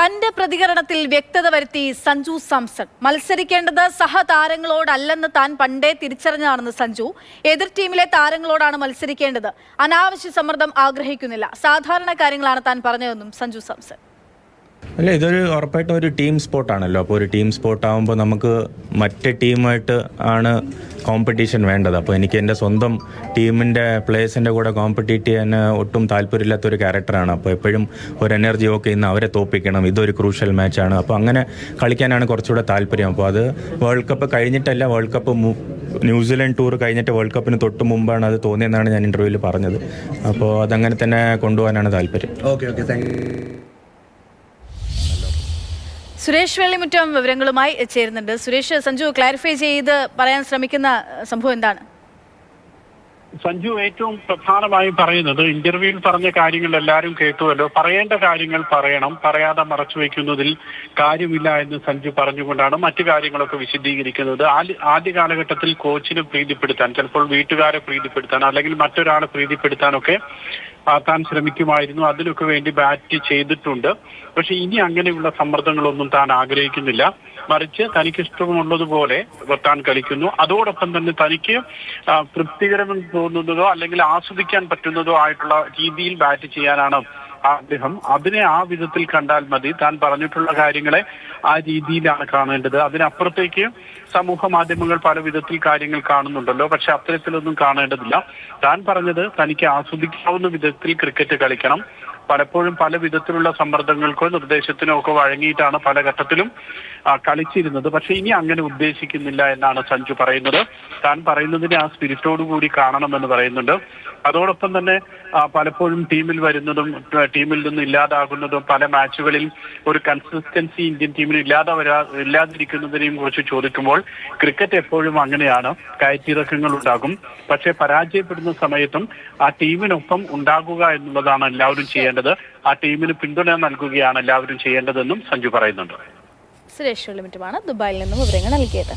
തന്റെ പ്രതികരണത്തിൽ വ്യക്തത വരുത്തി സഞ്ജു സാംസൺ. മത്സരിക്കേണ്ടത് സഹതാരങ്ങളോടല്ലെന്ന് താൻ പണ്ടേ തിരിച്ചറിഞ്ഞാണെന്ന് സഞ്ജു. എതിർ ടീമിലെ താരങ്ങളോടാണ് മത്സരിക്കേണ്ടത്. അനാവശ്യ സമ്മർദ്ദം ആഗ്രഹിക്കുന്നില്ല. സാധാരണ കാര്യങ്ങളാണ് താൻ പറഞ്ഞതെന്നും സഞ്ജു സാംസൺ. അല്ല, ഇതൊരു ഉറപ്പായിട്ടും ഒരു ടീം സ്പോർട്ടാണല്ലോ. അപ്പോൾ ഒരു ടീം സ്പോർട്ട് ആകുമ്പോൾ നമുക്ക് മറ്റേ ടീമായിട്ട് ആണ് കോമ്പറ്റീഷൻ വേണ്ടത്. അപ്പോൾ എനിക്ക് എൻ്റെ സ്വന്തം ടീമിൻ്റെ പ്ലേയേഴ്സിൻ്റെ കൂടെ കോമ്പറ്റീറ്റ് ചെയ്യാൻ ഒട്ടും താല്പര്യമില്ലാത്തൊരു ക്യാരക്ടറാണ്. അപ്പോൾ എപ്പോഴും ഒരു എനർജി ഒക്കെ ഇന്ന് അവരെ തോൽപ്പിക്കണം, ഇതൊരു ക്രൂഷ്യൽ മാച്ചാണ്. അപ്പോൾ അങ്ങനെ കളിക്കാനാണ് കുറച്ചുകൂടെ താല്പര്യം. അപ്പോൾ അത് വേൾഡ് കപ്പ് കഴിഞ്ഞിട്ടല്ല, വേൾഡ് കപ്പ് ന്യൂസിലൻഡ് ടൂർ കഴിഞ്ഞിട്ട് വേൾഡ് കപ്പിന് തൊട്ട് മുമ്പാണ് അത് തോന്നിയെന്നാണ് ഞാൻ ഇൻ്റർവ്യൂവിൽ പറഞ്ഞത്. അപ്പോൾ അതങ്ങനെ തന്നെ കൊണ്ടുപോകാനാണ് താല്പര്യം. സുരേഷ് വെള്ളിമുറ്റം വിവരങ്ങളുമായി ചേരുന്നുണ്ട്. സുരേഷ്, സഞ്ജു ക്ലാരിഫൈ ചെയ്ത് പറയാൻ ശ്രമിക്കുന്ന സംഭവം എന്താണ്? സഞ്ജു ഏറ്റവും പ്രധാനമായും പറയുന്നത്, ഇന്റർവ്യൂവിൽ പറഞ്ഞ കാര്യങ്ങൾ എല്ലാവരും കേട്ടുവല്ലോ. പറയേണ്ട കാര്യങ്ങൾ പറയണം, പറയാതെ മറച്ചു വയ്ക്കുന്നതിൽ കാര്യമില്ല എന്ന് സഞ്ജു പറഞ്ഞുകൊണ്ടാണ് മറ്റു കാര്യങ്ങളൊക്കെ വിശദീകരിക്കുന്നത്. ആദ്യ കാലഘട്ടത്തിൽ കോച്ചിനെ പ്രീതിപ്പെടുത്താൻ, ചിലപ്പോൾ വീട്ടുകാരെ പ്രീതിപ്പെടുത്താൻ, അല്ലെങ്കിൽ മറ്റൊരാളെ പ്രീതിപ്പെടുത്താനൊക്കെ താൻ ശ്രമിക്കുമായിരുന്നു. അതിനൊക്കെ വേണ്ടി ബാറ്റ് ചെയ്തിട്ടുണ്ട്. പക്ഷെ ഇനി അങ്ങനെയുള്ള സമ്മർദ്ദങ്ങളൊന്നും താൻ ആഗ്രഹിക്കുന്നില്ല. മറിച്ച് തനിക്കിഷ്ടമുള്ളതുപോലെ താൻ കളിക്കുന്നു. അതോടൊപ്പം തന്നെ തനിക്ക് തൃപ്തികരമെന്ന് തോന്നുന്നതോ അല്ലെങ്കിൽ ആസ്വദിക്കാൻ പറ്റുന്നതോ ആയിട്ടുള്ള രീതിയിൽ ബാറ്റ് ചെയ്യാനാണ് ആഗ്രഹം. അതിനെ ആ വിധത്തിൽ കണ്ടാൽ മതി. താൻ പറഞ്ഞിട്ടുള്ള കാര്യങ്ങളെ ആ രീതിയിലാണ് കാണേണ്ടത്. അതിനപ്പുറത്തേക്ക് സമൂഹ മാധ്യമങ്ങൾ പല വിധത്തിൽ കാര്യങ്ങൾ കാണുന്നുണ്ടല്ലോ. പക്ഷെ അത്തരത്തിലൊന്നും കാണേണ്ടതില്ല. താൻ പറഞ്ഞത് തനിക്ക് ആസ്വദിക്കാവുന്ന വിധത്തിൽ ക്രിക്കറ്റ് കളിക്കണം. പലപ്പോഴും പല വിധത്തിലുള്ള സമ്മർദ്ദങ്ങൾക്കോ നിർദ്ദേശത്തിനോ ഒക്കെ വഴങ്ങിയിട്ടാണ് പല ഘട്ടത്തിലും കളിച്ചിരുന്നത്. പക്ഷെ ഇനി അങ്ങനെ ഉദ്ദേശിക്കുന്നില്ല എന്നാണ് സഞ്ജു പറയുന്നത്. താൻ പറയുന്നതിനെ ആ സ്പിരിറ്റോടു കൂടി കാണണമെന്ന് പറയുന്നുണ്ട്. അതോടൊപ്പം തന്നെ പലപ്പോഴും ടീമിൽ വരുന്നതും ടീമിൽ നിന്ന് ഇല്ലാതാകുന്നതും പല മാച്ചുകളിൽ ഒരു കൺസിസ്റ്റൻസി ഇന്ത്യൻ ടീമിന് ഇല്ലാതിരിക്കുന്നതിനെയും കുറിച്ച് ചോദിക്കുമ്പോൾ ക്രിക്കറ്റ് എപ്പോഴും അങ്ങനെയാണ്, കയറ്റിറക്കങ്ങൾ ഉണ്ടാകും. പക്ഷെ പരാജയപ്പെടുന്ന സമയത്തും ആ ടീമിനൊപ്പം ഉണ്ടാകുക എന്നുള്ളതാണ് എല്ലാവരും ചെയ്യേണ്ടത്. ആ ടീമിന് പിന്തുണ നൽകുകയാണ് എല്ലാവരും ചെയ്യേണ്ടതെന്നും സഞ്ജു പറയുന്നുണ്ട്. സുരേഷ് വെള്ളിമുറ്റമാണ് ദുബായിൽ നിന്നും വിവരങ്ങൾ നൽകിയത്.